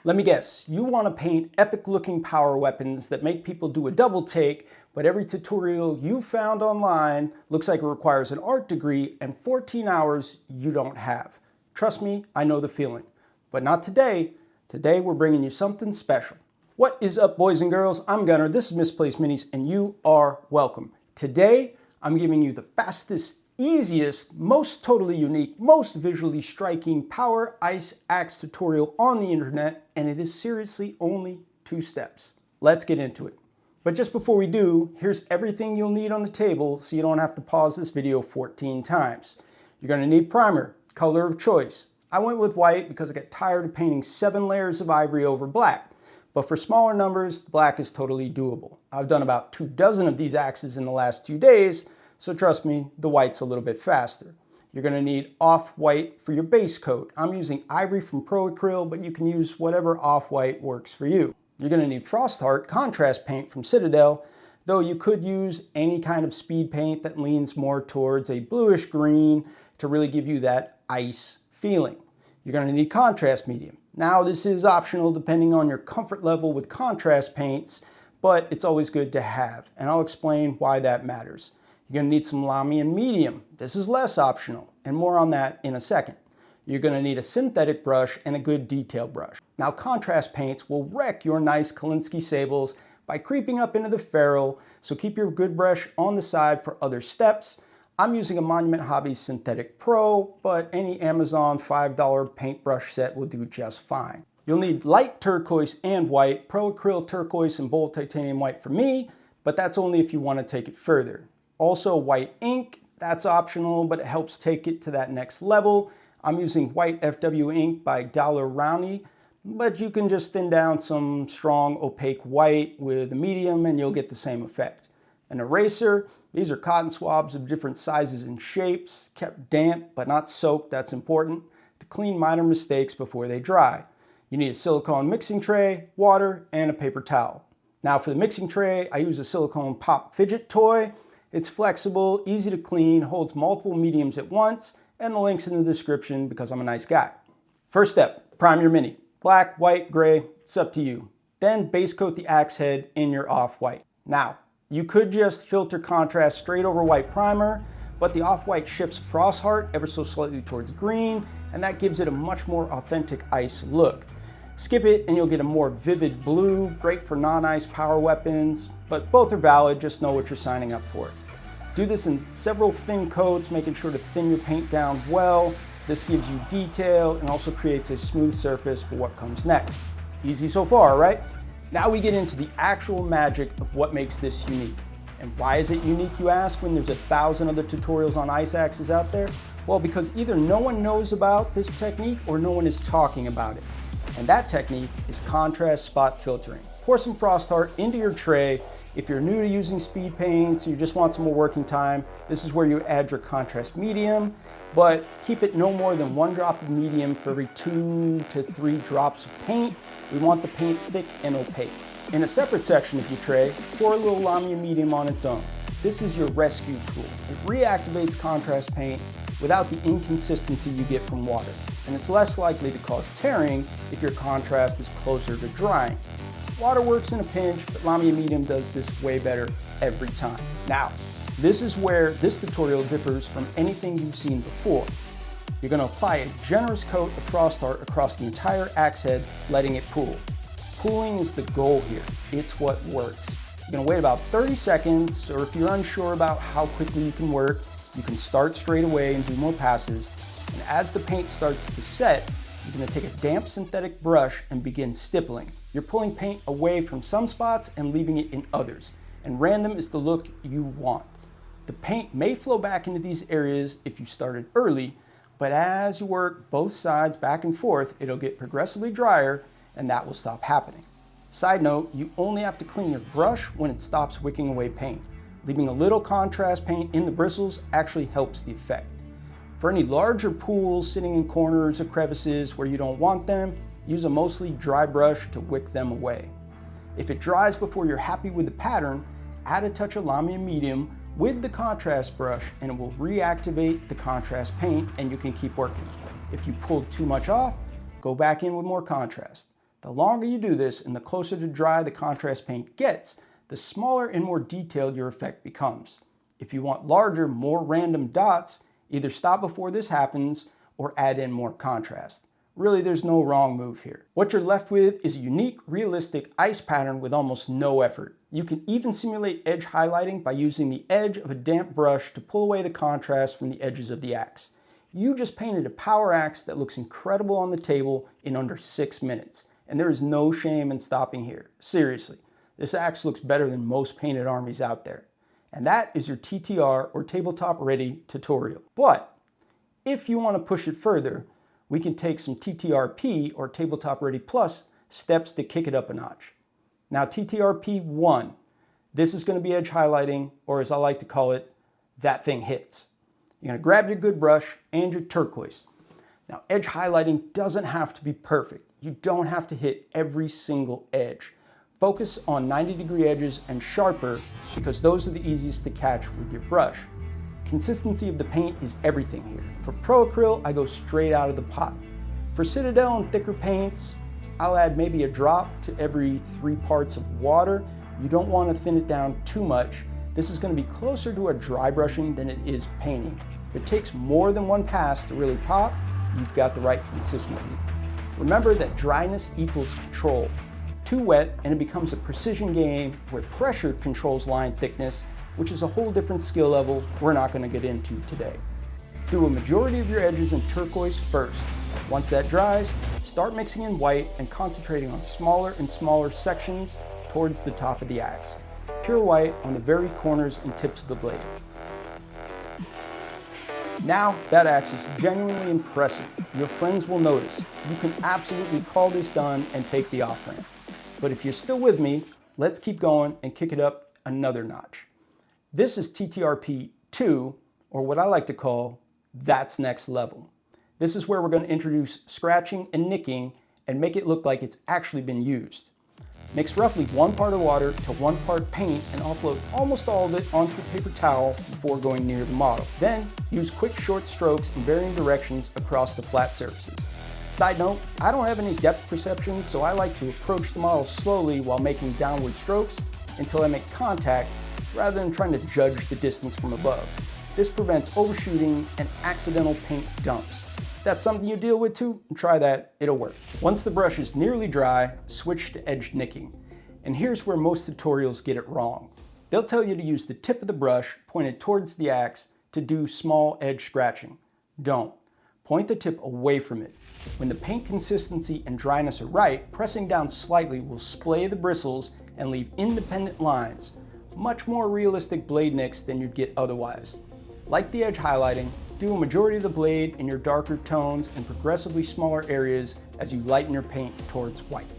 Let me guess, you want to paint epic looking power weapons that make people do a double take, but every tutorial you found online looks like it requires an art degree and 14 hours you don't have. Trust me, I know the feeling. But not today. Today we're bringing you something special. What is up, boys and girls? I'm Gunnar, this is Misplaced Minis, and you are welcome. Today, I'm giving you the fastest, easiest, most totally unique, most visually striking power ice axe tutorial on the internet, and it is seriously only 2 steps. Let's get into it. But just before we do, here's everything you'll need on the table so you don't have to pause this video 14 times. You're going to need primer, color of choice. I went with white because I got tired of painting 7 layers of ivory over black. But for smaller numbers, black is totally doable. I've done about 24 of these axes in the last 2 days, so trust me, the white's a little bit faster. You're going to need off-white for your base coat. I'm using ivory from Pro Acryl, but you can use whatever off-white works for you. You're going to need Frostheart contrast paint from Citadel, though you could use any kind of speed paint that leans more towards a bluish green to really give you that ice feeling. You're going to need contrast medium. Now, this is optional depending on your comfort level with contrast paints, but it's always good to have, and I'll explain why that matters. You're going to need some Lahmia medium. This is less optional, and more on that in a second. You're going to need a synthetic brush and a good detail brush. Now, contrast paints will wreck your nice Kolinsky sables by creeping up into the ferrule, so keep your good brush on the side for other steps. I'm using a Monument Hobbies Synthetic Pro, but any Amazon $5 paintbrush set will do just fine. You'll need light turquoise and white, Pro Acryl turquoise and bold titanium white for me, but that's only if you want to take it further. Also white ink, that's optional, but it helps take it to that next level. I'm using white FW ink by Dollar Rowney, but you can just thin down some strong opaque white with a medium and you'll get the same effect. An eraser, these are cotton swabs of different sizes and shapes, kept damp but not soaked, that's important, to clean minor mistakes before they dry. You need a silicone mixing tray, water, and a paper towel. Now for the mixing tray, I use a silicone pop fidget toy. It's flexible, easy to clean, holds multiple mediums at once, and the link's in the description because I'm a nice guy. First step, prime your mini. Black, white, gray, it's up to you. Then base coat the axe head in your off-white. Now, you could just filter contrast straight over white primer, but the off-white shifts Frostheart ever so slightly towards green, and that gives it a much more authentic ice look. Skip it and you'll get a more vivid blue, great for non-ice power weapons, but both are valid, just know what you're signing up for. Do this in several thin coats, making sure to thin your paint down well. This gives you detail and also creates a smooth surface for what comes next. Easy so far, right? Now we get into the actual magic of what makes this unique. And why is it unique, you ask, when there's 1,000 other tutorials on ice axes out there? Well, because either no one knows about this technique or no one is talking about it. And that technique is contrast spot filtering. Pour some Frostheart into your tray. If you're new to using speed paints, you just want some more working time, this is where you add your contrast medium, but keep it no more than 1 drop of medium for every 2 to 3 drops of paint. We want the paint thick and opaque. In a separate section of your tray, pour a little Lahmia medium on its own. This is your rescue tool. It reactivates contrast paint without the inconsistency you get from water, and it's less likely to cause tearing if your contrast is closer to drying. Water works in a pinch, but Lahmia medium does this way better every time. Now, this is where this tutorial differs from anything you've seen before. You're going to apply a generous coat of Frostheart across the entire axe head, letting it pool. Pooling is the goal here. It's what works. You're going to wait about 30 seconds, or if you're unsure about how quickly you can work, you can start straight away and do more passes. And as the paint starts to set, you're going to take a damp synthetic brush and begin stippling. You're pulling paint away from some spots and leaving it in others. And random is the look you want. The paint may flow back into these areas if you started early, but as you work both sides back and forth, it'll get progressively drier and that will stop happening. Side note, you only have to clean your brush when it stops wicking away paint. Leaving a little contrast paint in the bristles actually helps the effect. For any larger pools sitting in corners or crevices where you don't want them, use a mostly dry brush to wick them away. If it dries before you're happy with the pattern, add a touch of Lahmia medium with the contrast brush and it will reactivate the contrast paint and you can keep working. If you pulled too much off, go back in with more contrast. The longer you do this and the closer to dry the contrast paint gets, the smaller and more detailed your effect becomes. If you want larger, more random dots, either stop before this happens or add in more contrast. Really, there's no wrong move here. What you're left with is a unique, realistic ice pattern with almost no effort. You can even simulate edge highlighting by using the edge of a damp brush to pull away the contrast from the edges of the axe. You just painted a power axe that looks incredible on the table in under 6 minutes. And there is no shame in stopping here. Seriously, this axe looks better than most painted armies out there. And that is your TTR or Tabletop Ready tutorial. But if you want to push it further, we can take some TTRP or Tabletop Ready Plus steps to kick it up a notch. Now TTRP 1, this is going to be edge highlighting, or as I like to call it, that thing hits. You're going to grab your good brush and your turquoise. Now edge highlighting doesn't have to be perfect. You don't have to hit every single edge. Focus on 90-degree edges and sharper because those are the easiest to catch with your brush. Consistency of the paint is everything here. For Pro Acryl, I go straight out of the pot. For Citadel and thicker paints, I'll add maybe a drop to every 3 parts of water. You don't want to thin it down too much. This is going to be closer to a dry brushing than it is painting. If it takes more than one pass to really pop, you've got the right consistency. Remember that dryness equals control. Too wet and it becomes a precision game where pressure controls line thickness, which is a whole different skill level we're not going to get into today. Do a majority of your edges in turquoise first. Once that dries, start mixing in white and concentrating on smaller and smaller sections towards the top of the axe. Pure white on the very corners and tips of the blade. Now that axe is genuinely impressive. Your friends will notice. You can absolutely call this done and take the off ramp. But if you're still with me, let's keep going and kick it up another notch. This is TTRP 2, or what I like to call, that's next level. This is where we're going to introduce scratching and nicking and make it look like it's actually been used. Mix roughly 1 part of water to 1 part paint and offload almost all of it onto a paper towel before going near the model. Then use quick short strokes in varying directions across the flat surfaces. Side note, I don't have any depth perception, so I like to approach the model slowly while making downward strokes until I make contact rather than trying to judge the distance from above. This prevents overshooting and accidental paint dumps. If that's something you deal with too, try that, it'll work. Once the brush is nearly dry, switch to edge nicking. And here's where most tutorials get it wrong. They'll tell you to use the tip of the brush pointed towards the axe to do small edge scratching. Don't. Point the tip away from it. When the paint consistency and dryness are right, pressing down slightly will splay the bristles and leave independent lines. Much more realistic blade nicks than you'd get otherwise. Like the edge highlighting, do a majority of the blade in your darker tones and progressively smaller areas as you lighten your paint towards white.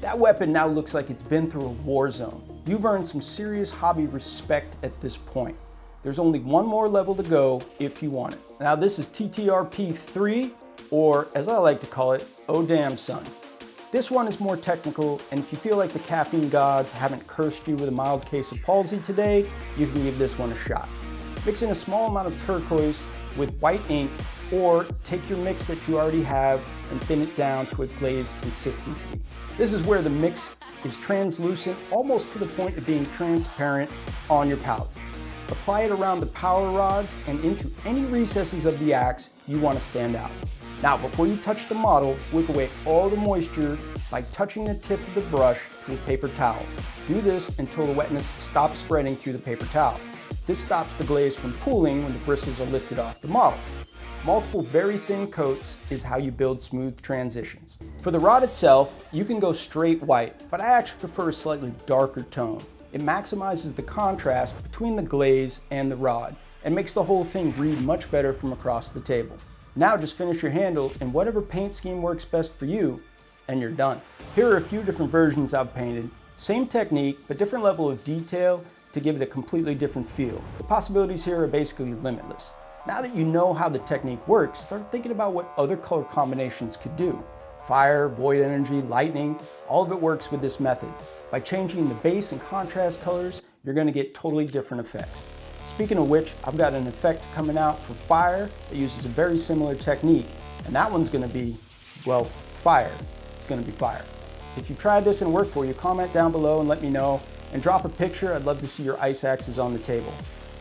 That weapon now looks like it's been through a war zone. You've earned some serious hobby respect at this point. There's only one more level to go if you want it. Now this is TTRP 3, or as I like to call it, oh damn son. This one is more technical, and if you feel like the caffeine gods haven't cursed you with a mild case of palsy today, you can give this one a shot. Mix in a small amount of turquoise with white ink, or take your mix that you already have and thin it down to a glaze consistency. This is where the mix is translucent, almost to the point of being transparent on your palette. Apply it around the power rods and into any recesses of the axe you want to stand out. Now, before you touch the model, wipe away all the moisture by touching the tip of the brush to a paper towel. Do this until the wetness stops spreading through the paper towel. This stops the glaze from pooling when the bristles are lifted off the model. Multiple very thin coats is how you build smooth transitions. For the rod itself, you can go straight white, but I actually prefer a slightly darker tone. It maximizes the contrast between the glaze and the rod and makes the whole thing read much better from across the table. Now just finish your handle in whatever paint scheme works best for you, and you're done. Here are a few different versions I've painted. Same technique, but different level of detail to give it a completely different feel. The possibilities here are basically limitless. Now that you know how the technique works, start thinking about what other color combinations could do. Fire, void energy, lightning, all of it works with this method. By changing the base and contrast colors, you're going to get totally different effects. Speaking of which, I've got an effect coming out for fire that uses a very similar technique, and that one's going to be, well, fire. It's going to be fire. If you tried this and it worked for you, comment down below and let me know, and drop a picture. I'd love to see your ice axes on the table.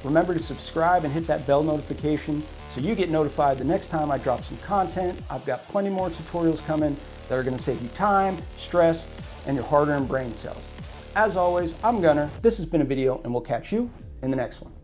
Remember to subscribe and hit that bell notification so you get notified the next time I drop some content. I've got plenty more tutorials coming that are going to save you time, stress, and your hard-earned brain cells. As always, I'm Gunner. This has been a video, and we'll catch you in the next one.